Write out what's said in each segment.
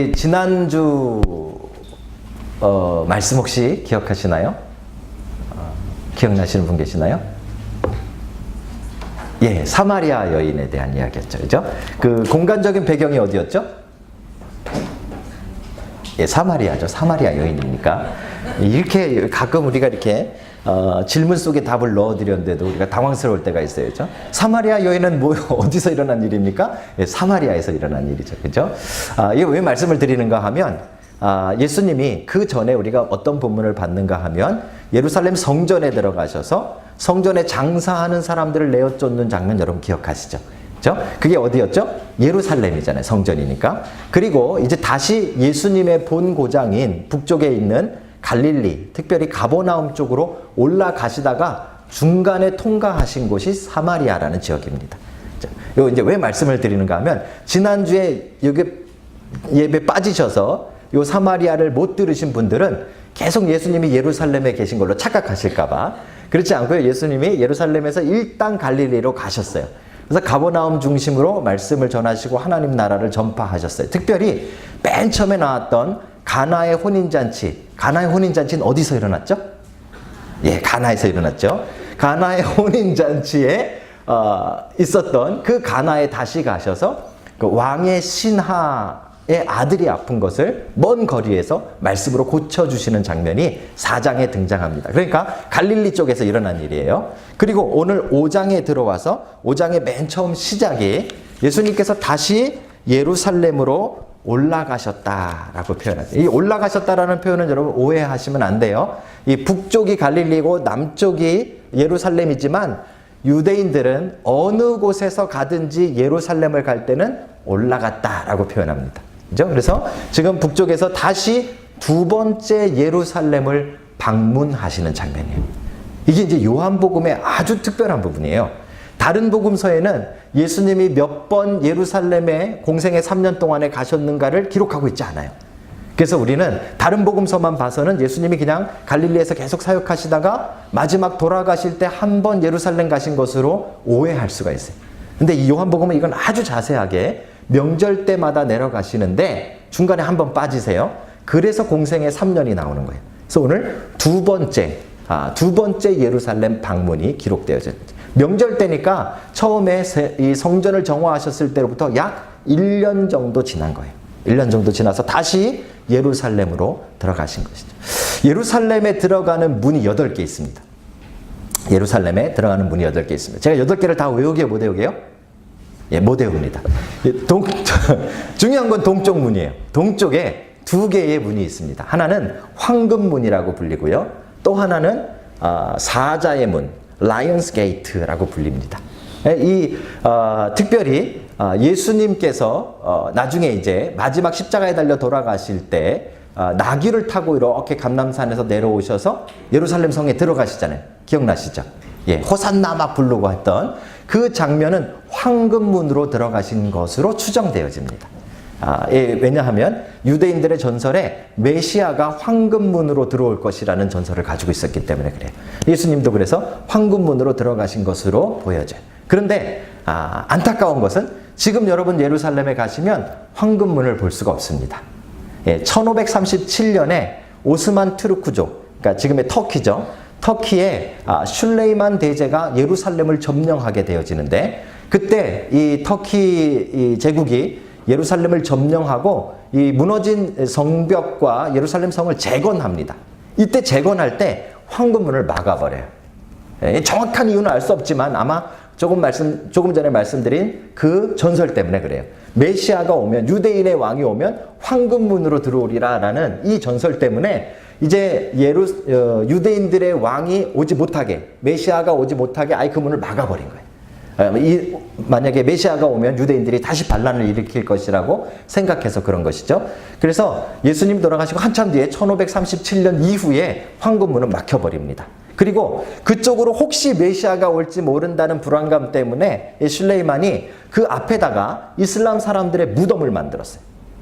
우리 지난주 말씀 혹시 기억하시나요? 기억나시는 분 계시나요? 예, 사마리아 여인에 대한 이야기였죠. 그죠? 그 공간적인 배경이 어디였죠? 예, 사마리아죠. 사마리아 여인이니까. 이렇게 가끔 우리가 이렇게 질문 속에 답을 넣어드렸는데도 우리가 당황스러울 때가 있어요. 그죠? 사마리아 여인은 뭐, 어디서 일어난 일입니까? 예, 사마리아에서 일어난 일이죠. 그죠? 이게 왜 말씀을 드리는가 하면, 예수님이 그 전에 우리가 어떤 본문을 받는가 하면, 예루살렘 성전에 들어가셔서 성전에 장사하는 사람들을 내어 쫓는 장면 여러분 기억하시죠? 그죠? 그게 어디였죠? 예루살렘이잖아요. 성전이니까. 그리고 이제 다시 예수님의 본 고장인 북쪽에 있는 갈릴리, 특별히 가버나움 쪽으로 올라가시다가 중간에 통과하신 곳이 사마리아라는 지역입니다. 요 이제 왜 말씀을 드리는가 하면 지난주에 여기 예배 빠지셔서 요 사마리아를 못 들으신 분들은 계속 예수님이 예루살렘에 계신 걸로 착각하실까봐 그렇지 않고요. 예수님이 예루살렘에서 일단 갈릴리로 가셨어요. 그래서 가버나움 중심으로 말씀을 전하시고 하나님 나라를 전파하셨어요. 특별히 맨 처음에 나왔던 가나의 혼인잔치. 가나의 혼인잔치는 어디서 일어났죠? 예, 가나에서 일어났죠. 가나의 혼인잔치에 있었던 그 가나에 다시 가셔서 그 왕의 신하의 아들이 아픈 것을 먼 거리에서 말씀으로 고쳐주시는 장면이 4장에 등장합니다. 그러니까 갈릴리 쪽에서 일어난 일이에요. 그리고 오늘 5장에 들어와서 5장의 맨 처음 시작이 예수님께서 다시 예루살렘으로 올라가셨다라고 표현하죠. 이 올라가셨다라는 표현은 여러분 오해하시면 안 돼요. 이 북쪽이 갈릴리고 남쪽이 예루살렘이지만 유대인들은 어느 곳에서 가든지 예루살렘을 갈 때는 올라갔다라고 표현합니다. 그죠? 그래서 지금 북쪽에서 다시 두 번째 예루살렘을 방문하시는 장면이에요. 이게 이제 요한복음의 아주 특별한 부분이에요. 다른 복음서에는 예수님이 몇 번 예루살렘에 공생의 3년 동안에 가셨는가를 기록하고 있지 않아요. 그래서 우리는 다른 복음서만 봐서는 예수님이 그냥 갈릴리에서 계속 사역하시다가 마지막 돌아가실 때 한 번 예루살렘 가신 것으로 오해할 수가 있어요. 근데 이 요한복음은 이건 아주 자세하게 명절 때마다 내려가시는데 중간에 한 번 빠지세요. 그래서 공생의 3년이 나오는 거예요. 그래서 오늘 두 번째 예루살렘 방문이 기록되어집니다. 명절 때니까 처음에 이 성전을 정화하셨을 때로부터 약 1년 정도 지난 거예요. 1년 정도 지나서 다시 예루살렘으로 들어가신 것이죠. 예루살렘에 들어가는 문이 8개 있습니다. 예루살렘에 들어가는 문이 8개 있습니다. 제가 8개를 다 외우게요? 못 외우게요? 예, 못 외웁니다. 중요한 건 동쪽 문이에요. 동쪽에 2개의 문이 있습니다. 하나는 황금문이라고 불리고요. 또 하나는 사자의 문, 라이언스 게이트라고 불립니다. 특별히 예수님께서 나중에 이제 마지막 십자가에 달려 돌아가실 때 나귀를 타고 이렇게 감람산에서 내려오셔서 예루살렘 성에 들어가시잖아요. 기억나시죠? 예, 호산나 막 부르고 했던 그 장면은 황금문으로 들어가신 것으로 추정되어집니다. 왜냐하면 유대인들의 전설에 메시아가 황금문으로 들어올 것이라는 전설을 가지고 있었기 때문에 그래요. 예수님도 그래서 황금문으로 들어가신 것으로 보여져요. 그런데 안타까운 것은 지금 여러분 예루살렘에 가시면 황금문을 볼 수가 없습니다. 1537년에 오스만 투르크족, 그러니까 지금의 터키죠. 터키의 슐레이만 대제가 예루살렘을 점령하게 되어지는데 그때 이 터키 제국이 예루살렘을 점령하고 이 무너진 성벽과 예루살렘 성을 재건합니다. 이때 재건할 때 황금문을 막아버려요. 정확한 이유는 알 수 없지만 아마 조금 전에 말씀드린 그 전설 때문에 그래요. 메시아가 오면, 유대인의 왕이 오면 황금문으로 들어오리라라는 이 전설 때문에 이제 유대인들의 왕이 오지 못하게, 메시아가 오지 못하게 아예 그 문을 막아버린 거예요. 만약에 메시아가 오면 유대인들이 다시 반란을 일으킬 것이라고 생각해서 그런 것이죠. 그래서 예수님 돌아가시고 한참 뒤에 1537년 이후에 황금문은 막혀버립니다. 그리고 그쪽으로 혹시 메시아가 올지 모른다는 불안감 때문에 슐레이만이 그 앞에다가 이슬람 사람들의 무덤을 만들었어요.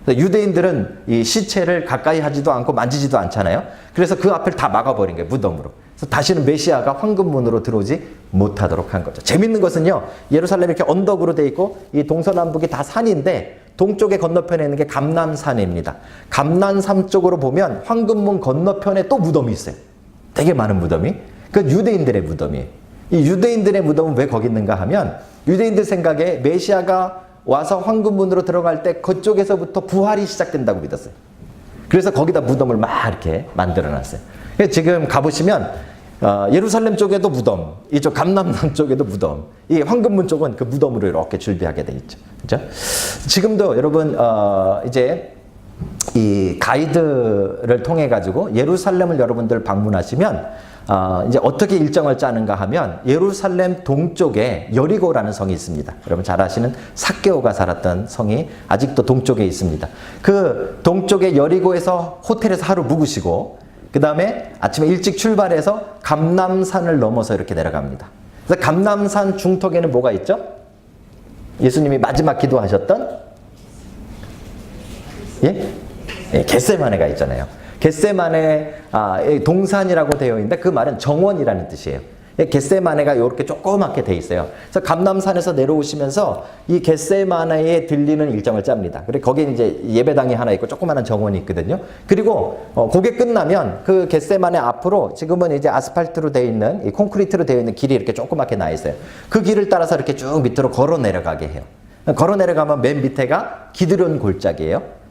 유대인들은 이 시체를 가까이 하지도 않고 만지지도 않잖아요. 그래서 그 앞을 다 막아버린 거예요. 무덤으로. 그래서 다시는 메시아가 황금문으로 들어오지 못하도록 한 거죠. 재밌는 것은요. 예루살렘이 이렇게 언덕으로 돼 있고 이 동서남북이 다 산인데 동쪽의 건너편에 있는 게 감람산입니다. 감람산 쪽으로 보면 황금문 건너편에 또 무덤이 있어요. 되게 많은 무덤이. 그 유대인들의 무덤이에요. 이 유대인들의 무덤은 왜 거기 있는가 하면 유대인들 생각에 메시아가 와서 황금문으로 들어갈 때 그쪽에서부터 부활이 시작된다고 믿었어요. 그래서 거기다 무덤을 막 이렇게 만들어놨어요. 지금 가보시면 예루살렘 쪽에도 무덤, 이쪽 감람산 쪽에도 무덤, 이 황금문 쪽은 그 무덤으로 이렇게 준비하게 돼 있죠. 그죠? 지금도 여러분 이제 이 가이드를 통해 가지고 예루살렘을 여러분들 방문하시면 이제 어떻게 일정을 짜는가 하면 예루살렘 동쪽에 여리고라는 성이 있습니다. 여러분 잘 아시는 삭개오가 살았던 성이 아직도 동쪽에 있습니다. 그 동쪽의 여리고에서 호텔에서 하루 묵으시고 그 다음에 아침에 일찍 출발해서 감람산을 넘어서 이렇게 내려갑니다. 그래서 감람산 중턱에는 뭐가 있죠? 예수님이 마지막 기도하셨던 겟세마네가 있잖아요. 겟세마네 동산이라고 되어 있는데 그 말은 정원이라는 뜻이에요. 겟세마네가 이렇게 조그맣게 돼 있어요. 그래서 감람산에서 내려오시면서 이 겟세마네에 들리는 일정을 짭니다. 그리고 거기에 이제 예배당이 하나 있고 조그마한 정원이 있거든요. 그리고 그게 끝나면 그 겟세마네 앞으로 지금은 이제 아스팔트로 되어 있는 이 콘크리트로 되어 있는 길이 이렇게 조그맣게 나 있어요. 그 길을 따라서 이렇게 쭉 밑으로 걸어 내려가게 해요. 걸어 내려가면 맨 밑에가 기드론 골짜기예요.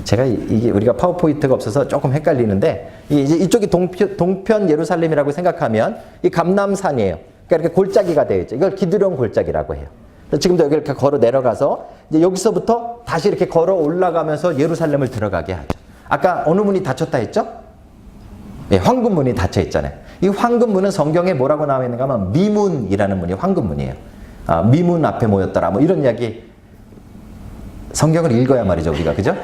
제가 이게 우리가 파워포인트가 없어서 조금 헷갈리는데 이제 이쪽이 동편 예루살렘이라고 생각하면 이 감람산이에요. 그러니까 이렇게 골짜기가 되어 있죠. 이걸 기드론 골짜기라고 해요. 지금도 여기 이렇게 걸어 내려가서 이제 여기서부터 다시 이렇게 걸어 올라가면서 예루살렘을 들어가게 하죠. 아까 어느 문이 닫혔다 했죠? 네, 황금문이 닫혀 있잖아요. 이 황금문은 성경에 뭐라고 나와 있는가 하면 미문이라는 문이 황금문이에요. 미문 앞에 모였더라. 뭐 이런 이야기. 성경을 읽어야 말이죠, 우리가. 그죠?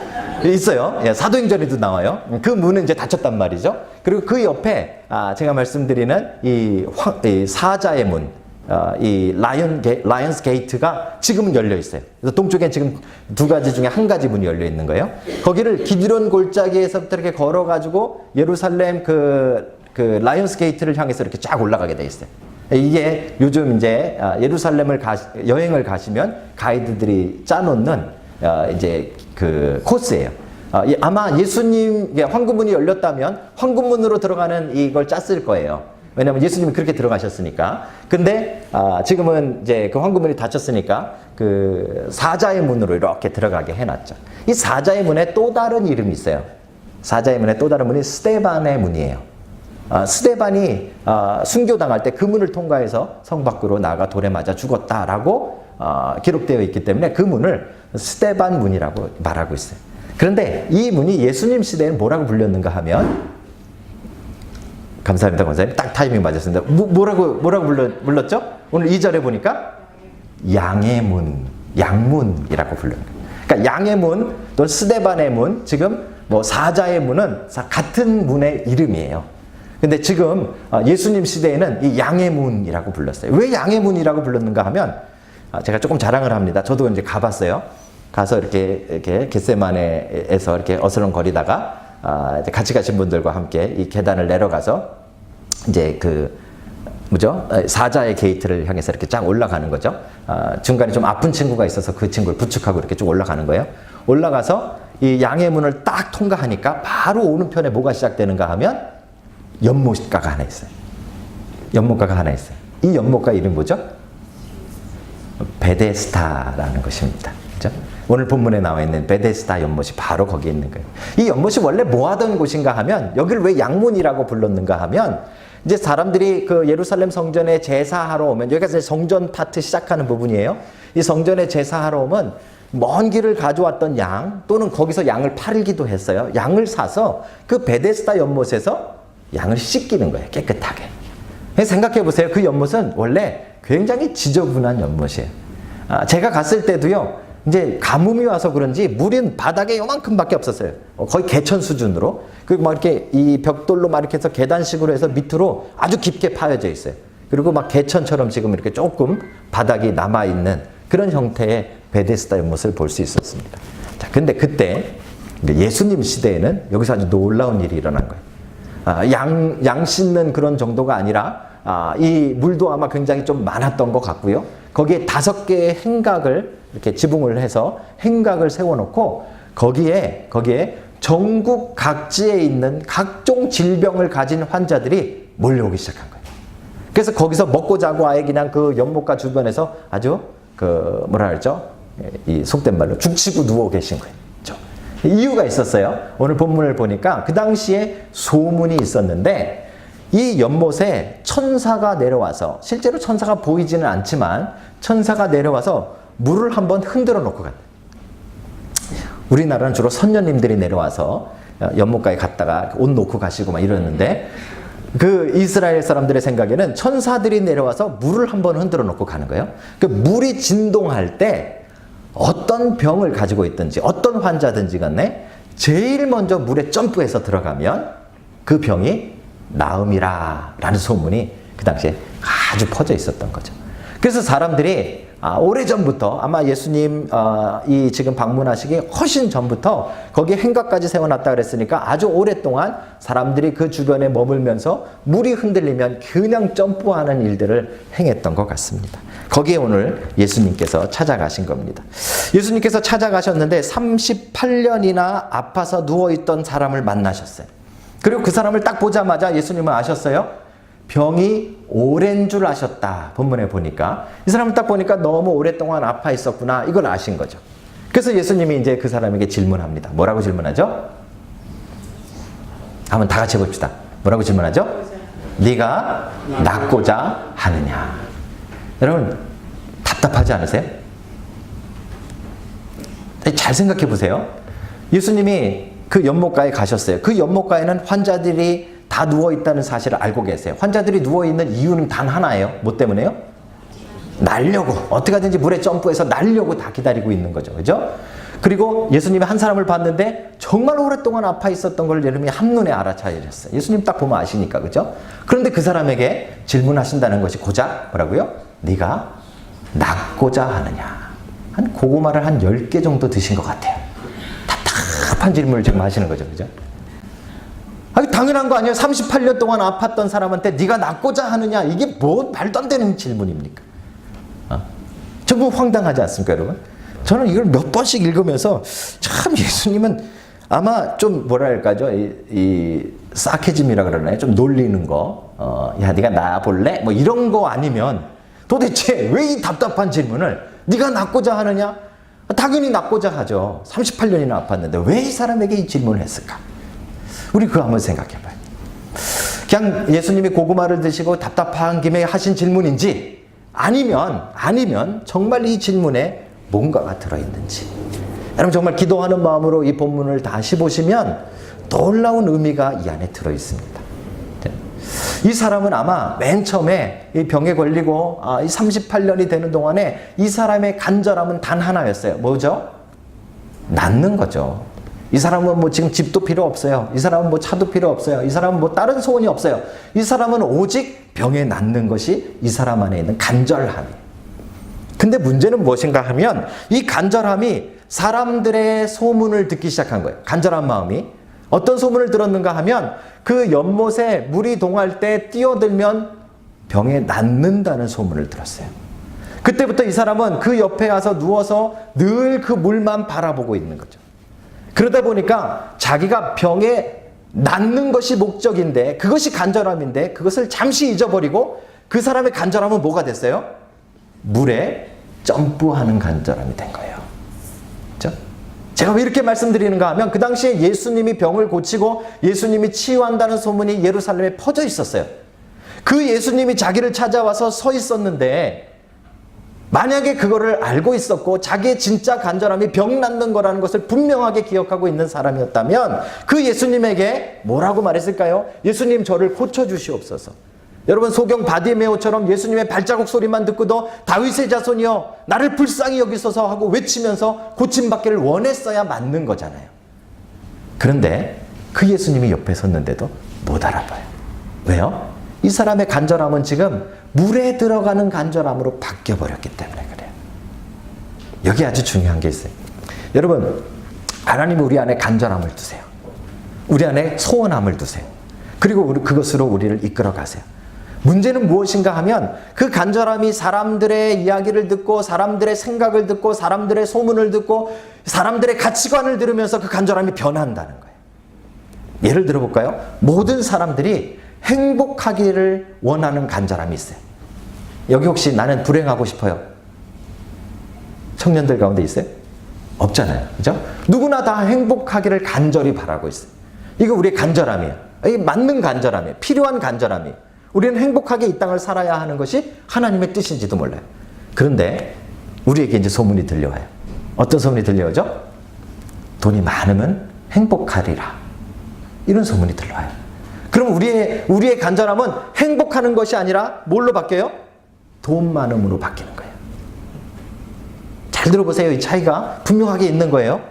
있어요. 예, 사도행전에도 나와요. 그 문은 이제 닫혔단 말이죠. 그리고 그 옆에, 제가 말씀드리는 이 사자의 문, 이 라이언스 게이트가 지금은 열려 있어요. 그래서 동쪽에 지금 두 가지 중에 한 가지 문이 열려 있는 거예요. 거기를 기드론 골짜기에서부터 이렇게 걸어가지고 예루살렘 그 라이언스 게이트를 향해서 이렇게 쫙 올라가게 돼 있어요. 이게 요즘 이제 예루살렘을 여행을 가시면 가이드들이 짜놓는 이제 그 코스예요. 아마 예수님 황금문이 열렸다면 황금문으로 들어가는 이걸 짰을 거예요. 왜냐하면 예수님이 그렇게 들어가셨으니까. 근데 지금은 이제 그 황금문이 닫혔으니까 그 사자의 문으로 이렇게 들어가게 해놨죠. 이 사자의 문에 또 다른 이름이 있어요. 사자의 문에 또 다른 문이 스데반의 문이에요. 스데반이 순교당할 때 그 문을 통과해서 성 밖으로 나가 돌에 맞아 죽었다라고 기록되어 있기 때문에 그 문을 스데반 문이라고 말하고 있어요. 그런데 이 문이 예수님 시대에는 뭐라고 불렸는가 하면, 감사합니다, 권사님. 딱 타이밍 맞았습니다. 뭐라고 불렀죠? 오늘 2절에 보니까 양의 문, 양문이라고 불러요. 그러니까 양의 문 또는 스데반의 문, 지금 뭐 사자의 문은 같은 문의 이름이에요. 근데 지금 예수님 시대에는 이 양의 문이라고 불렀어요. 왜 양의 문이라고 불렀는가 하면, 제가 조금 자랑을 합니다. 저도 이제 가봤어요. 가서 이렇게 겟세마네에서 이렇게 어슬렁거리다가 이제 같이 가신 분들과 함께 이 계단을 내려가서 이제 사자의 게이트를 향해서 이렇게 쫙 올라가는 거죠. 중간에 좀 아픈 친구가 있어서 그 친구를 부축하고 이렇게 쭉 올라가는 거예요. 올라가서 이 양의 문을 딱 통과하니까 바로 오른편에 뭐가 시작되는가 하면 연못가가 하나 있어요. 연못가가 하나 있어요. 이 연못가 이름이 뭐죠? 베데스다라는 것입니다. 그죠? 오늘 본문에 나와 있는 베데스다 연못이 바로 거기에 있는 거예요. 이 연못이 원래 뭐 하던 곳인가 하면, 여기를 왜 양문이라고 불렀는가 하면, 이제 사람들이 그 예루살렘 성전에 제사하러 오면, 여기가 이제 성전 파트 시작하는 부분이에요. 이 성전에 제사하러 오면 먼 길을 가져왔던 양, 또는 거기서 양을 팔기도 했어요. 양을 사서 그 베데스다 연못에서 양을 씻기는 거예요. 깨끗하게. 생각해 보세요. 그 연못은 원래 굉장히 지저분한 연못이에요. 제가 갔을 때도요, 이제 가뭄이 와서 그런지 물은 바닥에 요만큼밖에 없었어요. 거의 개천 수준으로. 그리고 막 이렇게 이 벽돌로 막 이렇게 해서 계단식으로 해서 밑으로 아주 깊게 파여져 있어요. 그리고 막 개천처럼 지금 이렇게 조금 바닥이 남아있는 그런 형태의 베데스다 연못을 볼 수 있었습니다. 자, 근데 그때 예수님 시대에는 여기서 아주 놀라운 일이 일어난 거예요. 양 씻는 그런 정도가 아니라 이 물도 아마 굉장히 좀 많았던 것 같고요. 거기에 5개의 행각을 이렇게 지붕을 해서 행각을 세워놓고 거기에 전국 각지에 있는 각종 질병을 가진 환자들이 몰려오기 시작한 거예요. 그래서 거기서 먹고 자고 아예 그냥 그 연못가 주변에서 아주 뭐라 그러죠? 이 속된 말로 죽치고 누워 계신 거예요. 이유가 있었어요. 오늘 본문을 보니까 그 당시에 소문이 있었는데 이 연못에 천사가 내려와서, 실제로 천사가 보이지는 않지만 천사가 내려와서 물을 한번 흔들어 놓고 갔다. 우리나라는 주로 선녀님들이 내려와서 연못가에 갔다가 옷 놓고 가시고 막 이러는데, 그 이스라엘 사람들의 생각에는 천사들이 내려와서 물을 한번 흔들어 놓고 가는 거예요. 그 물이 진동할 때 어떤 병을 가지고 있든지 어떤 환자든지 간에 제일 먼저 물에 점프해서 들어가면 그 병이 나음이라 라는 소문이 그 당시에 아주 퍼져 있었던 거죠. 그래서 사람들이 오래전부터, 아마 예수님 이 지금 방문하시기 훨씬 전부터 거기에 행각까지 세워놨다 그랬으니까 아주 오랫동안 사람들이 그 주변에 머물면서 물이 흔들리면 그냥 점프하는 일들을 행했던 것 같습니다. 거기에 오늘 예수님께서 찾아가신 겁니다. 예수님께서 찾아가셨는데 38년이나 아파서 누워있던 사람을 만나셨어요. 그리고 그 사람을 딱 보자마자 예수님은 아셨어요? 병이 오랜 줄 아셨다. 본문에 보니까 이 사람을 딱 보니까 너무 오랫동안 아파 있었구나, 이걸 아신 거죠. 그래서 예수님이 이제 그 사람에게 질문합니다. 뭐라고 질문하죠? 한번 다 같이 해봅시다. 뭐라고 질문하죠? 네가 낫고자 하느냐. 여러분 답답하지 않으세요? 잘 생각해 보세요. 예수님이 그 연못가에 가셨어요. 그 연못가에는 환자들이 다 누워있다는 사실을 알고 계세요. 환자들이 누워있는 이유는 단 하나예요. 뭐 때문에요? 날려고, 어떻게 하든지 물에 점프해서 날려고 다 기다리고 있는 거죠. 그죠? 그리고 예수님이 한 사람을 봤는데 정말 오랫동안 아파 있었던 걸 여러분이 한눈에 알아차리셨어요. 예수님 딱 보면 아시니까. 그죠? 그런데 그 사람에게 질문하신다는 것이 고작 뭐라고요? 네가 낫고자 하느냐. 한 고구마를 한 10개 정도 드신 것 같아요. 답답한 질문을 지금 하시는 거죠. 그죠? 당연한 거 아니에요? 38년 동안 아팠던 사람한테 네가 낫고자 하느냐, 이게 뭐 말도 안 되는 질문입니까? 정말 황당하지 않습니까, 여러분? 저는 이걸 몇 번씩 읽으면서 참 예수님은 아마 좀 뭐랄까죠, 이 사케즘이라 그러나요? 좀 놀리는 거, 야 네가 나 볼래? 뭐 이런 거 아니면 도대체 왜 이 답답한 질문을 네가 낫고자 하느냐? 당연히 낫고자 하죠. 38년이나 아팠는데 왜 이 사람에게 이 질문을 했을까? 우리 그거 한번 생각해봐요. 그냥 예수님이 고구마를 드시고 답답한 김에 하신 질문인지, 아니면 정말 이 질문에 뭔가가 들어있는지. 여러분 정말 기도하는 마음으로 이 본문을 다시 보시면 놀라운 의미가 이 안에 들어있습니다. 이 사람은 아마 맨 처음에 이 병에 걸리고 이 38년이 되는 동안에 이 사람의 간절함은 단 하나였어요. 뭐죠? 낫는 거죠. 이 사람은 뭐 지금 집도 필요 없어요. 이 사람은 뭐 차도 필요 없어요. 이 사람은 뭐 다른 소원이 없어요. 이 사람은 오직 병에 낫는 것이 이 사람 안에 있는 간절함이에요. 근데 문제는 무엇인가 하면 이 간절함이 사람들의 소문을 듣기 시작한 거예요. 간절한 마음이. 어떤 소문을 들었는가 하면 그 연못에 물이 동할 때 뛰어들면 병에 낫는다는 소문을 들었어요. 그때부터 이 사람은 그 옆에 와서 누워서 늘 그 물만 바라보고 있는 거죠. 그러다 보니까 자기가 병에 낫는 것이 목적인데, 그것이 간절함인데 그것을 잠시 잊어버리고 그 사람의 간절함은 뭐가 됐어요? 물에 점프하는 간절함이 된 거예요. 그렇죠? 제가 왜 이렇게 말씀드리는가 하면 그 당시에 예수님이 병을 고치고 예수님이 치유한다는 소문이 예루살렘에 퍼져 있었어요. 그 예수님이 자기를 찾아와서 서 있었는데, 만약에 그거를 알고 있었고 자기의 진짜 간절함이 병 낫는 거라는 것을 분명하게 기억하고 있는 사람이었다면 그 예수님에게 뭐라고 말했을까요? 예수님 저를 고쳐주시옵소서. 여러분 소경 바디메오처럼 예수님의 발자국 소리만 듣고도 다윗의 자손이여 나를 불쌍히 여기소서 하고 외치면서 고침받기를 원했어야 맞는 거잖아요. 그런데 그 예수님이 옆에 섰는데도 못 알아봐요. 왜요? 이 사람의 간절함은 지금 물에 들어가는 간절함으로 바뀌어버렸기 때문에 그래요. 여기 아주 중요한 게 있어요. 여러분, 하나님은 우리 안에 간절함을 두세요. 우리 안에 소원함을 두세요. 그리고 그것으로 우리를 이끌어 가세요. 문제는 무엇인가 하면 그 간절함이 사람들의 이야기를 듣고 사람들의 생각을 듣고 사람들의 소문을 듣고 사람들의 가치관을 들으면서 그 간절함이 변한다는 거예요. 예를 들어볼까요? 모든 사람들이 행복하기를 원하는 간절함이 있어요. 여기 혹시 나는 불행하고 싶어요? 청년들 가운데 있어요? 없잖아요. 그죠? 누구나 다 행복하기를 간절히 바라고 있어요. 이거 우리의 간절함이에요. 이게 맞는 간절함이에요. 필요한 간절함이에요. 우리는 행복하게 이 땅을 살아야 하는 것이 하나님의 뜻인지도 몰라요. 그런데 우리에게 이제 소문이 들려와요. 어떤 소문이 들려오죠? 돈이 많으면 행복하리라. 이런 소문이 들려와요. 그럼 우리의 간절함은 행복하는 것이 아니라 뭘로 바뀌어요? 돈 많음으로 바뀌는 거예요. 잘 들어보세요. 이 차이가 분명하게 있는 거예요.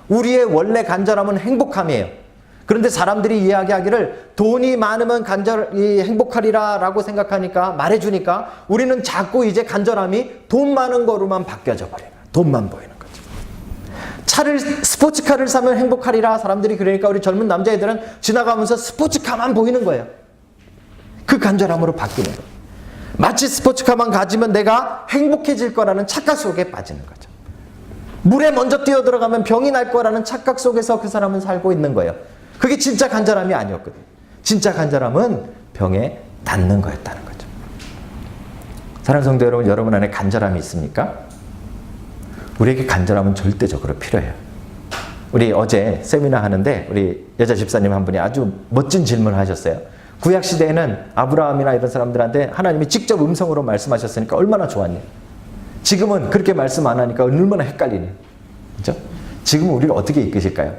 우리의 원래 간절함은 행복함이에요. 그런데 사람들이 이야기하기를 돈이 많으면 행복하리라 라고 생각하니까 말해주니까 우리는 자꾸 이제 간절함이 돈 많은 거로만 바뀌어져 버려요. 돈만 보이는 거죠. 스포츠카를 사면 행복하리라 사람들이 그러니까 우리 젊은 남자애들은 지나가면서 스포츠카만 보이는 거예요. 그 간절함으로 바뀌는 거예요. 마치 스포츠카만 가지면 내가 행복해질 거라는 착각 속에 빠지는 거죠. 물에 먼저 뛰어들어가면 병이 날 거라는 착각 속에서 그 사람은 살고 있는 거예요. 그게 진짜 간절함이 아니었거든요. 진짜 간절함은 병에 닿는 거였다는 거죠. 사랑하는 성도 여러분, 여러분 안에 간절함이 있습니까? 우리에게 간절함은 절대적으로 필요해요. 우리 어제 세미나 하는데 우리 여자 집사님 한 분이 아주 멋진 질문을 하셨어요. 구약시대에는 아브라함이나 이런 사람들한테 하나님이 직접 음성으로 말씀하셨으니까 얼마나 좋았냐. 지금은 그렇게 말씀 안 하니까 얼마나 헷갈리냐. 그렇죠? 지금은 우리를 어떻게 이끄실까요?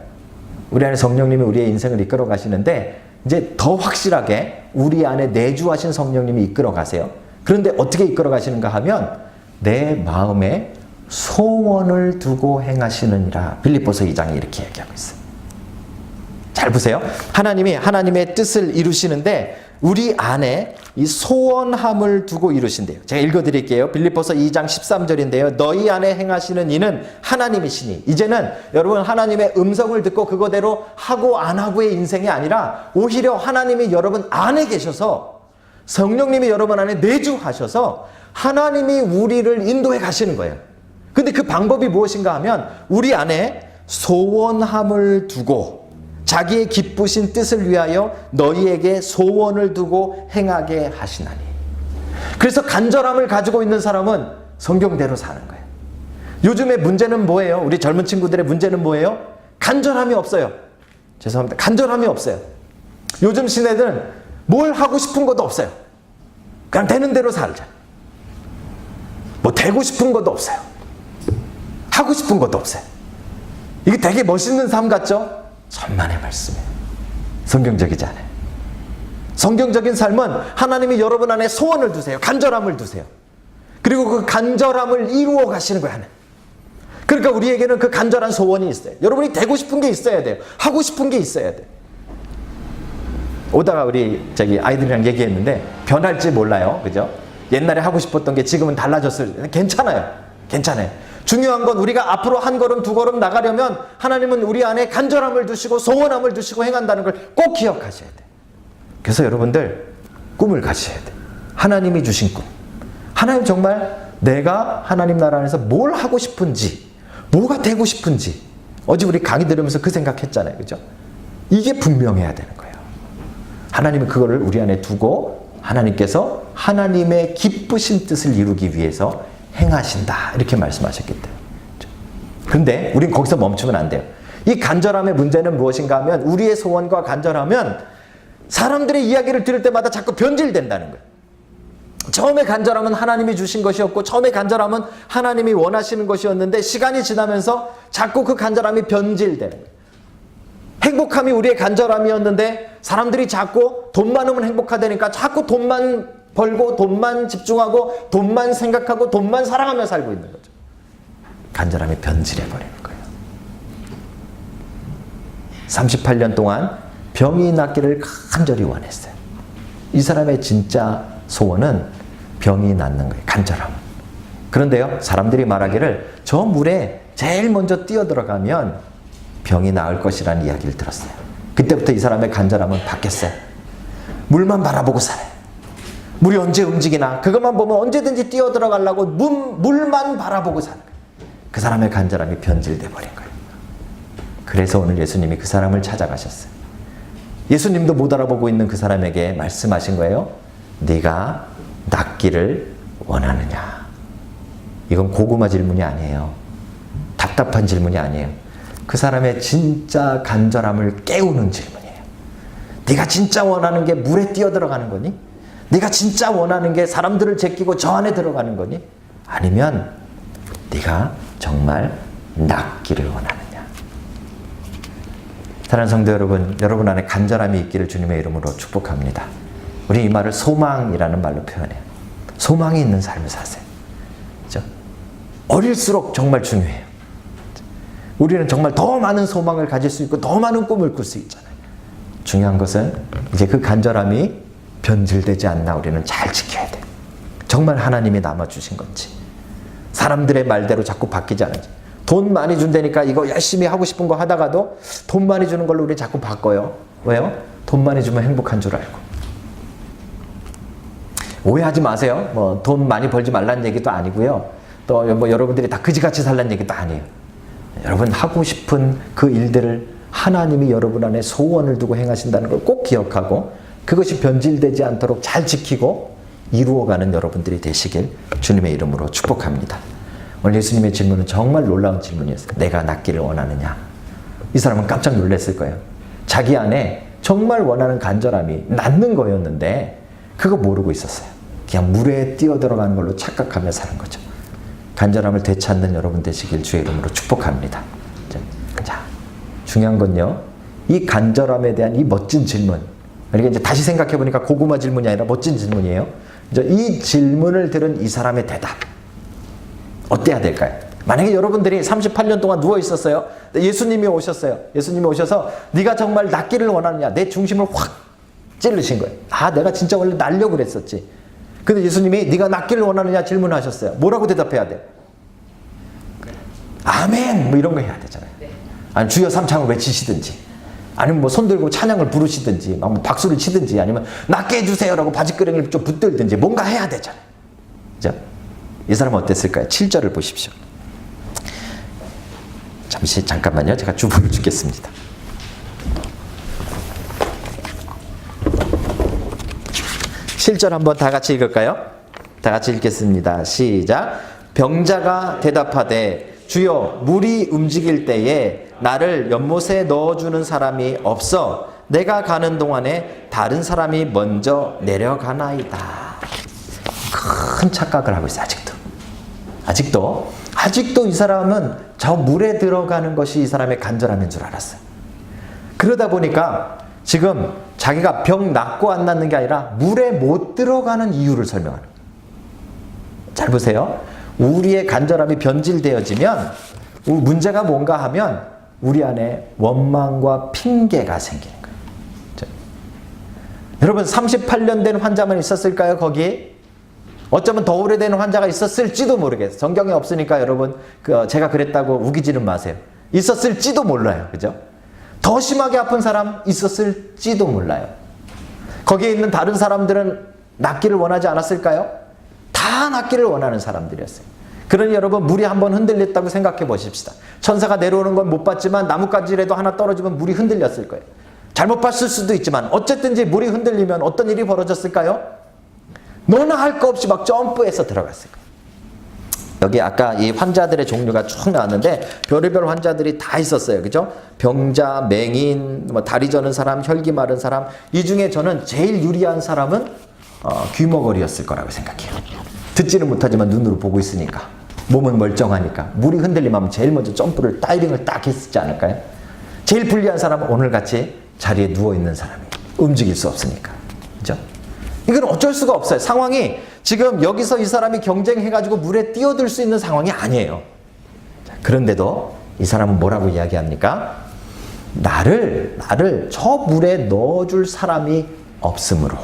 우리 안에 성령님이 우리의 인생을 이끌어 가시는데 이제 더 확실하게 우리 안에 내주하신 성령님이 이끌어 가세요. 그런데 어떻게 이끌어 가시는가 하면 내 마음에 소원을 두고 행하시느니라. 빌립보서 2장이 이렇게 얘기하고 있어요. 잘 보세요. 하나님이 하나님의 뜻을 이루시는데 우리 안에 이 소원함을 두고 이루신대요. 제가 읽어드릴게요. 빌립보서 2장 13절인데요. 너희 안에 행하시는 이는 하나님이시니. 이제는 여러분 하나님의 음성을 듣고 그거대로 하고 안 하고의 인생이 아니라 오히려 하나님이 여러분 안에 계셔서 성령님이 여러분 안에 내주하셔서 하나님이 우리를 인도해 가시는 거예요. 근데 그 방법이 무엇인가 하면 우리 안에 소원함을 두고 자기의 기쁘신 뜻을 위하여 너희에게 소원을 두고 행하게 하시나니. 그래서 간절함을 가지고 있는 사람은 성경대로 사는 거예요. 요즘의 문제는 뭐예요? 우리 젊은 친구들의 문제는 뭐예요? 간절함이 없어요. 죄송합니다. 간절함이 없어요. 요즘 시대들은 뭘 하고 싶은 것도 없어요. 그냥 되는 대로 살자. 뭐 되고 싶은 것도 없어요. 하고 싶은 것도 없어요. 이게 되게 멋있는 삶 같죠? 천만의 말씀이에요. 성경적이지 않아요. 성경적인 삶은 하나님이 여러분 안에 소원을 두세요. 간절함을 두세요. 그리고 그 간절함을 이루어 가시는 거예요. 그러니까 우리에게는 그 간절한 소원이 있어요. 여러분이 되고 싶은 게 있어야 돼요. 하고 싶은 게 있어야 돼요. 오다가 우리 아이들이랑 얘기했는데 변할지 몰라요. 그죠? 옛날에 하고 싶었던 게 지금은 달라졌을 괜찮아요. 괜찮아요. 중요한 건 우리가 앞으로 한 걸음 두 걸음 나가려면 하나님은 우리 안에 간절함을 두시고 소원함을 두시고 행한다는 걸 꼭 기억하셔야 돼요. 그래서 여러분들 꿈을 가셔야 돼요. 하나님이 주신 꿈. 하나님 정말 내가 하나님 나라 안에서 뭘 하고 싶은지, 뭐가 되고 싶은지. 어제 우리 강의 들으면서 그 생각했잖아요. 그죠? 이게 분명해야 되는 거예요. 하나님은 그거를 우리 안에 두고 하나님께서 하나님의 기쁘신 뜻을 이루기 위해서 행하신다. 이렇게 말씀하셨기 때문에. 그런데 우린 거기서 멈추면 안 돼요. 이 간절함의 문제는 무엇인가 하면 우리의 소원과 간절하면 사람들의 이야기를 들을 때마다 자꾸 변질된다는 거예요. 처음에 간절함은 하나님이 주신 것이었고 처음에 간절함은 하나님이 원하시는 것이었는데 시간이 지나면서 자꾸 그 간절함이 변질되는 거예요. 행복함이 우리의 간절함이었는데 사람들이 자꾸 돈 많으면 행복하다니까 자꾸 돈만 벌고 돈만 집중하고 돈만 생각하고 돈만 사랑하며 살고 있는 거죠. 간절함이 변질해버리는 거예요. 38년 동안 병이 낫기를 간절히 원했어요. 이 사람의 진짜 소원은 병이 낫는 거예요. 간절함. 그런데요, 사람들이 말하기를 저 물에 제일 먼저 뛰어들어가면 병이 나을 것이라는 이야기를 들었어요. 그때부터 이 사람의 간절함은 바뀌었어요. 물만 바라보고 살아요. 물이 언제 움직이나 그것만 보면 언제든지 뛰어들어가려고 물만 바라보고 사는 거예요. 그 사람의 간절함이 변질돼 버린 거예요. 그래서 오늘 예수님이 그 사람을 찾아가셨어요. 예수님도 못 알아보고 있는 그 사람에게 말씀하신 거예요. 네가 낫기를 원하느냐. 이건 고구마 질문이 아니에요. 답답한 질문이 아니에요. 그 사람의 진짜 간절함을 깨우는 질문이에요. 네가 진짜 원하는 게 물에 뛰어들어가는 거니? 네가 진짜 원하는 게 사람들을 제끼고 저 안에 들어가는 거니? 아니면 네가 정말 낫기를 원하느냐? 사랑하는 성도 여러분, 여러분 안에 간절함이 있기를 주님의 이름으로 축복합니다. 우리 이 말을 소망이라는 말로 표현해요. 소망이 있는 삶을 사세요. 그렇죠? 어릴수록 정말 중요해요. 우리는 정말 더 많은 소망을 가질 수 있고 더 많은 꿈을 꿀 수 있잖아요. 중요한 것은 이제 그 간절함이 변질되지 않나 우리는 잘 지켜야 돼요. 정말 하나님이 남아주신 건지, 사람들의 말대로 자꾸 바뀌지 않은지. 돈 많이 준다니까 이거 열심히 하고 싶은 거 하다가도 돈 많이 주는 걸로 우리 자꾸 바꿔요. 왜요? 돈 많이 주면 행복한 줄 알고. 오해하지 마세요. 뭐 돈 많이 벌지 말라는 얘기도 아니고요. 또 뭐 여러분들이 다 그지같이 살라는 얘기도 아니에요. 여러분 하고 싶은 그 일들을 하나님이 여러분 안에 소원을 두고 행하신다는 걸 꼭 기억하고 그것이 변질되지 않도록 잘 지키고 이루어가는 여러분들이 되시길 주님의 이름으로 축복합니다. 오늘 예수님의 질문은 정말 놀라운 질문이었어요. 내가 낫기를 원하느냐? 이 사람은 깜짝 놀랐을 거예요. 자기 안에 정말 원하는 간절함이 낫는 거였는데 그거 모르고 있었어요. 그냥 물에 뛰어들어가는 걸로 착각하며 사는 거죠. 간절함을 되찾는 여러분 되시길 주의 이름으로 축복합니다. 자, 중요한 건요. 이 간절함에 대한 이 멋진 질문. 그러니까 이제 다시 생각해 보니까 고구마 질문이 아니라 멋진 질문이에요. 이 질문을 들은 이 사람의 대답. 어때야 될까요? 만약에 여러분들이 38년 동안 누워 있었어요. 예수님이 오셨어요. 예수님이 오셔서 네가 정말 낫기를 원하느냐? 내 중심을 확 찔르신 거예요. 아, 내가 진짜 원래 낫려고 그랬었지. 근데 예수님이 네가 낫기를 원하느냐 질문하셨어요. 뭐라고 대답해야 돼? 아멘! 뭐 이런 거 해야 되잖아요. 아니 주여 삼창을 외치시든지 아니면 뭐 손 들고 찬양을 부르시든지 막 박수를 치든지 아니면 낫게 해주세요라고 바지끄레기를 좀 붙들든지 뭔가 해야 되잖아요. 그죠? 이 사람은 어땠을까요? 7절을 보십시오. 잠깐만요. 제가 주보를 주겠습니다. 7절 한번 다 같이 읽을까요? 다 같이 읽겠습니다. 시작. 병자가 대답하되 주여 물이 움직일 때에 나를 연못에 넣어주는 사람이 없어 내가 가는 동안에 다른 사람이 먼저 내려가나이다. 큰 착각을 하고 있어요. 아직도 이 사람은 저 물에 들어가는 것이 이 사람의 간절함인 줄 알았어요. 그러다 보니까 지금 자기가 병 낫고 안 낫는 게 아니라 물에 못 들어가는 이유를 설명하는 거예요. 잘 보세요. 우리의 간절함이 변질되어지면 문제가 뭔가 하면 우리 안에 원망과 핑계가 생기는 거예요. 여러분 38년 된 환자만 있었을까요? 거기? 어쩌면 더 오래된 환자가 있었을지도 모르겠어요. 성경에 없으니까 여러분 제가 그랬다고 우기지는 마세요. 있었을지도 몰라요. 그죠? 더 심하게 아픈 사람 있었을지도 몰라요. 거기에 있는 다른 사람들은 낫기를 원하지 않았을까요? 다 낫기를 원하는 사람들이었어요. 그러니 여러분 물이 한번 흔들렸다고 생각해 보십시다. 천사가 내려오는 건 못 봤지만 나뭇가지라도 하나 떨어지면 물이 흔들렸을 거예요. 잘못 봤을 수도 있지만 어쨌든지 물이 흔들리면 어떤 일이 벌어졌을까요? 너나 할 거 없이 막 점프해서 들어갔을 거예요. 여기 아까 이 환자들의 종류가 쭉 나왔는데 별의별 환자들이 다 있었어요. 그죠? 병자, 맹인, 뭐 다리 저는 사람, 혈기 마른 사람. 이 중에 저는 제일 유리한 사람은 귀머거리였을 거라고 생각해요. 듣지는 못하지만 눈으로 보고 있으니까. 몸은 멀쩡하니까. 물이 흔들리면 제일 먼저 점프를 다이빙을 딱 했지 않을까요? 제일 불리한 사람은 오늘같이 자리에 누워있는 사람이에요. 움직일 수 없으니까. 그죠? 이건 어쩔 수가 없어요. 상황이 지금 여기서 이 사람이 경쟁해가지고 물에 뛰어들 수 있는 상황이 아니에요. 그런데도 이 사람은 뭐라고 이야기합니까? 나를 저 물에 넣어줄 사람이 없으므로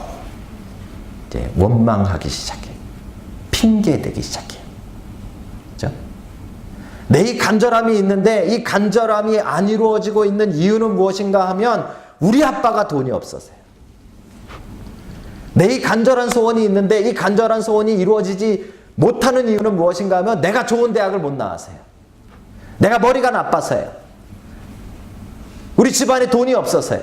이제 원망하기 시작해요. 핑계대기 시작해요. 그렇죠? 내 이 간절함이 있는데 이 간절함이 안 이루어지고 있는 이유는 무엇인가 하면 우리 아빠가 돈이 없어서요. 내 이 간절한 소원이 있는데 이 간절한 소원이 이루어지지 못하는 이유는 무엇인가 하면 내가 좋은 대학을 못 나와서요. 내가 머리가 나빠서요. 우리 집안에 돈이 없어서요.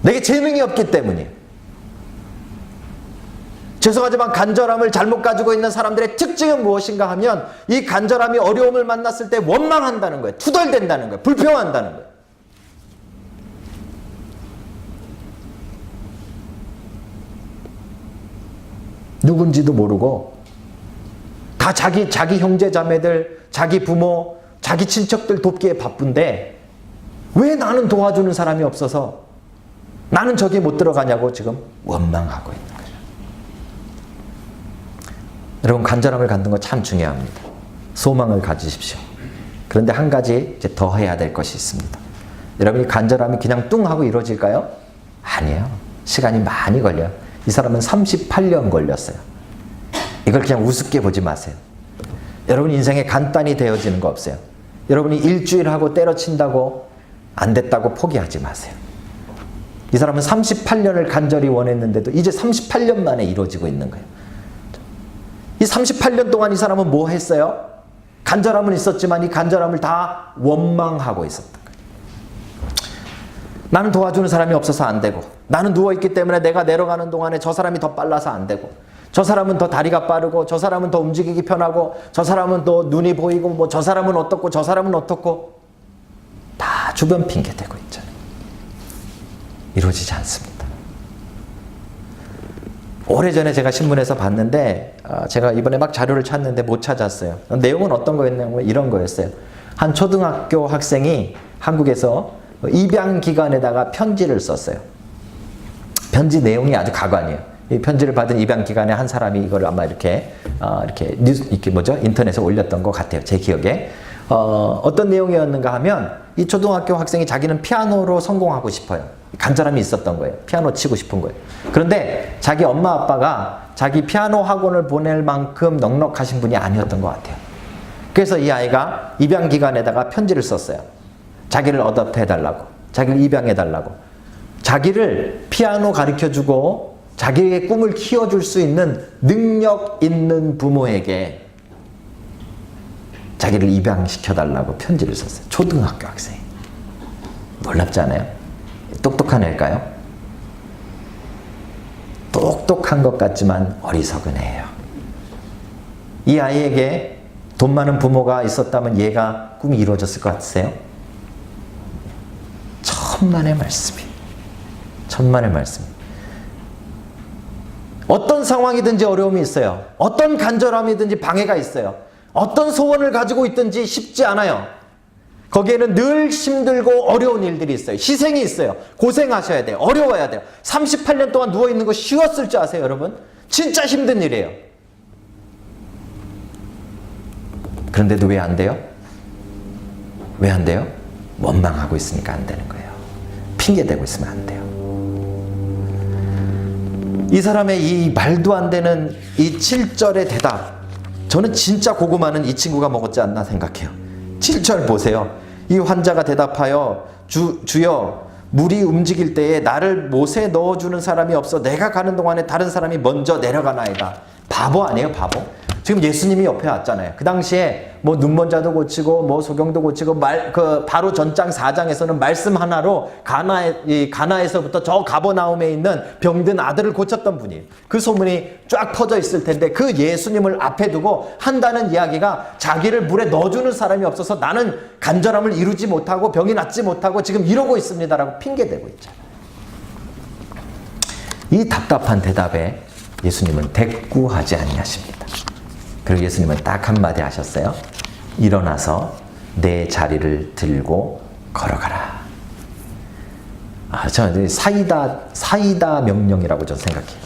내게 재능이 없기 때문이에요. 죄송하지만 간절함을 잘못 가지고 있는 사람들의 특징은 무엇인가 하면 이 간절함이 어려움을 만났을 때 원망한다는 거예요. 투덜댄다는 거예요. 불평한다는 거예요. 누군지도 모르고 다 자기 형제 자매들, 자기 부모, 자기 친척들 돕기에 바쁜데 왜 나는 도와주는 사람이 없어서 나는 저기 못 들어가냐고 지금 원망하고 있는 거죠. 여러분, 간절함을 갖는 거 참 중요합니다. 소망을 가지십시오. 그런데 한 가지 이제 더 해야 될 것이 있습니다. 여러분, 이 간절함이 그냥 뚱 하고 이루어질까요? 아니에요. 시간이 많이 걸려요. 이 사람은 38년 걸렸어요. 이걸 그냥 우습게 보지 마세요. 여러분 인생에 간단히 되어지는 거 없어요. 여러분이 일주일 하고 때려친다고 안 됐다고 포기하지 마세요. 이 사람은 38년을 간절히 원했는데도 이제 38년 만에 이루어지고 있는 거예요. 이 38년 동안 이 사람은 뭐 했어요? 간절함은 있었지만 이 간절함을 다 원망하고 있었던 거예요. 나는 도와주는 사람이 없어서 안 되고, 나는 누워있기 때문에 내가 내려가는 동안에 저 사람이 더 빨라서 안 되고, 저 사람은 더 다리가 빠르고, 저 사람은 더 움직이기 편하고, 저 사람은 더 눈이 보이고, 뭐 저 사람은 어떻고 저 사람은 어떻고, 다 주변 핑계 대고 있잖아요. 이루어지지 않습니다. 오래전에 제가 신문에서 봤는데 제가 이번에 막 자료를 찾는데 못 찾았어요. 내용은 어떤 거였냐면 이런 거였어요. 한 초등학교 학생이 한국에서 입양기관에다가 편지를 썼어요. 편지 내용이 아주 가관이에요. 이 편지를 받은 입양기관의 한 사람이 이걸 아마 이렇게 인터넷에 올렸던 것 같아요. 제 기억에. 어떤 내용이었는가 하면 이 초등학교 학생이 자기는 피아노로 성공하고 싶어요. 간절함이 있었던 거예요. 피아노 치고 싶은 거예요. 그런데 자기 엄마 아빠가 자기 피아노 학원을 보낼 만큼 넉넉하신 분이 아니었던 것 같아요. 그래서 이 아이가 입양기관에다가 편지를 썼어요. 자기를 어댑트해달라고, 자기를 입양해달라고, 자기를 피아노 가르쳐주고 자기의 꿈을 키워줄 수 있는 능력 있는 부모에게 자기를 입양시켜달라고 편지를 썼어요. 초등학교 학생이. 놀랍지 않아요? 똑똑한 애일까요? 똑똑한 것 같지만 어리석은 애예요. 이 아이에게 돈 많은 부모가 있었다면 얘가 꿈이 이루어졌을 것 같으세요? 천만의 말씀이에요. 천만의 말씀. 어떤 상황이든지 어려움이 있어요. 어떤 간절함이든지 방해가 있어요. 어떤 소원을 가지고 있든지 쉽지 않아요. 거기에는 늘 힘들고 어려운 일들이 있어요. 희생이 있어요. 고생하셔야 돼요. 어려워야 돼요. 38년 동안 누워있는 거 쉬웠을 줄 아세요, 여러분? 진짜 힘든 일이에요. 그런데도 왜 안 돼요? 왜 안 돼요? 원망하고 있으니까 안 되는 거예요. 핑계대고 있으면 안 돼요. 이 사람의 이 말도 안 되는 이 7절의 대답, 저는 진짜 고구마는 이 친구가 먹었지 않나 생각해요. 7절 보세요. 이 환자가 대답하여 주여, 물이 움직일 때에 나를 못에 넣어주는 사람이 없어 내가 가는 동안에 다른 사람이 먼저 내려가나이다. 바보 아니에요, 바보? 지금 예수님이 옆에 왔잖아요. 그 당시에 뭐 눈먼자도 고치고 뭐 소경도 고치고 바로 전장 4장에서는 말씀 하나로 가나에서부터 저 가버나움에 있는 병든 아들을 고쳤던 분이에요. 그 소문이 쫙 퍼져 있을 텐데 그 예수님을 앞에 두고 한다는 이야기가 자기를 물에 넣어주는 사람이 없어서 나는 간절함을 이루지 못하고 병이 낫지 못하고 지금 이러고 있습니다라고 핑계대고 있잖아요. 이 답답한 대답에 예수님은 대꾸하지 아니하십니다. 그리고 예수님은 딱 한마디 하셨어요. 일어나서 내 자리를 들고 걸어가라. 저는 사이다 명령이라고 저는 생각해요.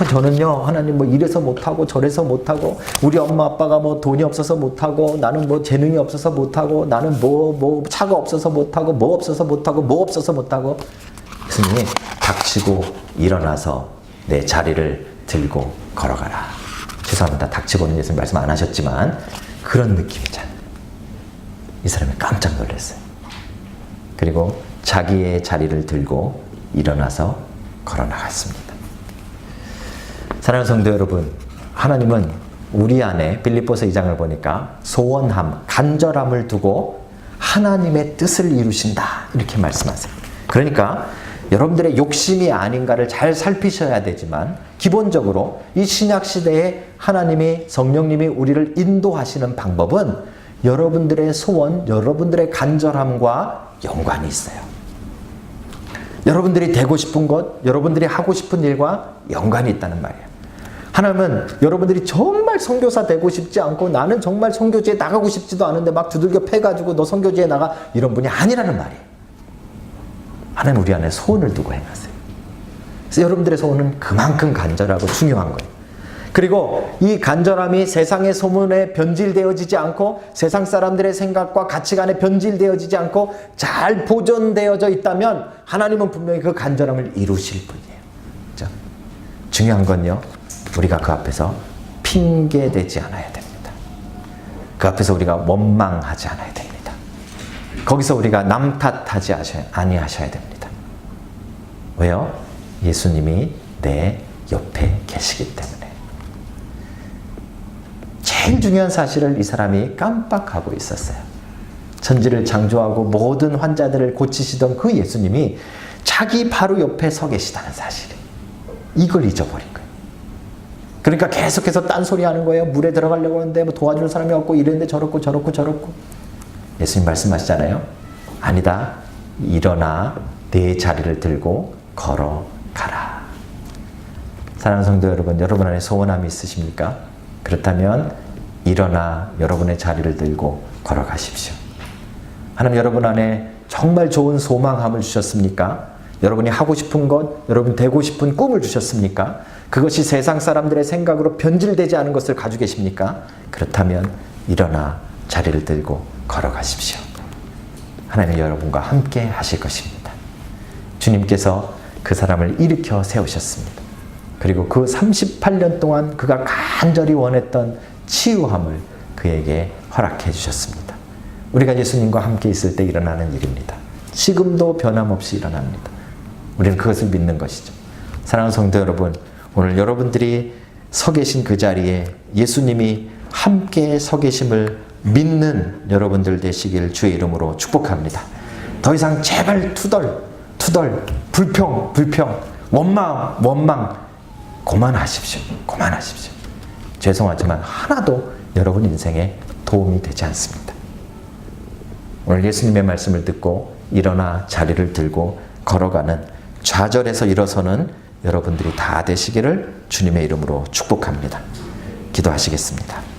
저는요, 하나님 뭐 이래서 못하고 저래서 못하고 우리 엄마 아빠가 뭐 돈이 없어서 못하고 나는 뭐 재능이 없어서 못하고 나는 뭐 차가 없어서 못하고 뭐 없어서 못하고 뭐 없어서 못하고. 예수님이 닥치고 일어나서 내 자리를 들고 걸어가라. 죄송합니다. 닥치고는 예수님 말씀 안 하셨지만 그런 느낌이잖아요. 이 사람이 깜짝 놀랐어요. 그리고 자기의 자리를 들고 일어나서 걸어나갔습니다. 사랑하는 성도 여러분, 하나님은 우리 안에 빌립보서 2장을 보니까 소원함, 간절함을 두고 하나님의 뜻을 이루신다 이렇게 말씀하세요. 그러니까 여러분들의 욕심이 아닌가를 잘 살피셔야 되지만 기본적으로 이 신약시대에 하나님이 성령님이 우리를 인도하시는 방법은 여러분들의 소원, 여러분들의 간절함과 연관이 있어요. 여러분들이 되고 싶은 것, 여러분들이 하고 싶은 일과 연관이 있다는 말이에요. 하나님은 여러분들이 정말 선교사 되고 싶지 않고 나는 정말 선교지에 나가고 싶지도 않은데 막 두들겨 패가지고 너 선교지에 나가 이런 분이 아니라는 말이에요. 하나님 우리 안에 소원을 두고 행하세요. 그래서 여러분들의 소원은 그만큼 간절하고 중요한 거예요. 그리고 이 간절함이 세상의 소문에 변질되어지지 않고 세상 사람들의 생각과 가치관에 변질되어지지 않고 잘 보존되어져 있다면 하나님은 분명히 그 간절함을 이루실 분이에요. 그렇죠? 중요한 건요, 우리가 그 앞에서 핑계대지 않아야 됩니다. 그 앞에서 우리가 원망하지 않아야 됩니다. 거기서 우리가 남 탓하지 아니하셔야 됩니다. 왜요? 예수님이 내 옆에 계시기 때문에. 제일 중요한 사실을 이 사람이 깜빡하고 있었어요. 천지를 창조하고 모든 환자들을 고치시던 그 예수님이 자기 바로 옆에 서 계시다는 사실, 이걸 잊어버린 거예요. 그러니까 계속해서 딴소리 하는 거예요. 물에 들어가려고 하는데 뭐 도와주는 사람이 없고 이랬는데 저렇고 예수님 말씀하시잖아요. 아니다. 일어나 내 자리를 들고 걸어가라. 사랑하는 성도 여러분, 여러분 안에 소원함이 있으십니까? 그렇다면 일어나 여러분의 자리를 들고 걸어가십시오. 하나님 여러분 안에 정말 좋은 소망함을 주셨습니까? 여러분이 하고 싶은 것, 여러분 되고 싶은 꿈을 주셨습니까? 그것이 세상 사람들의 생각으로 변질되지 않은 것을 가지고 계십니까? 그렇다면 일어나 자리를 들고 걸어가십시오. 하나님 여러분과 함께 하실 것입니다. 주님께서 그 사람을 일으켜 세우셨습니다. 그리고 그 38년 동안 그가 간절히 원했던 치유함을 그에게 허락해 주셨습니다. 우리가 예수님과 함께 있을 때 일어나는 일입니다. 지금도 변함없이 일어납니다. 우리는 그것을 믿는 것이죠. 사랑하는 성도 여러분, 오늘 여러분들이 서 계신 그 자리에 예수님이 함께 서 계심을 믿는 여러분들 되시길 주의 이름으로 축복합니다. 더 이상 제발 투덜, 불평, 원망 그만하십시오. 죄송하지만 하나도 여러분 인생에 도움이 되지 않습니다. 오늘 예수님의 말씀을 듣고 일어나 자리를 들고 걸어가는, 좌절해서 일어서는 여러분들이 다 되시기를 주님의 이름으로 축복합니다. 기도하시겠습니다.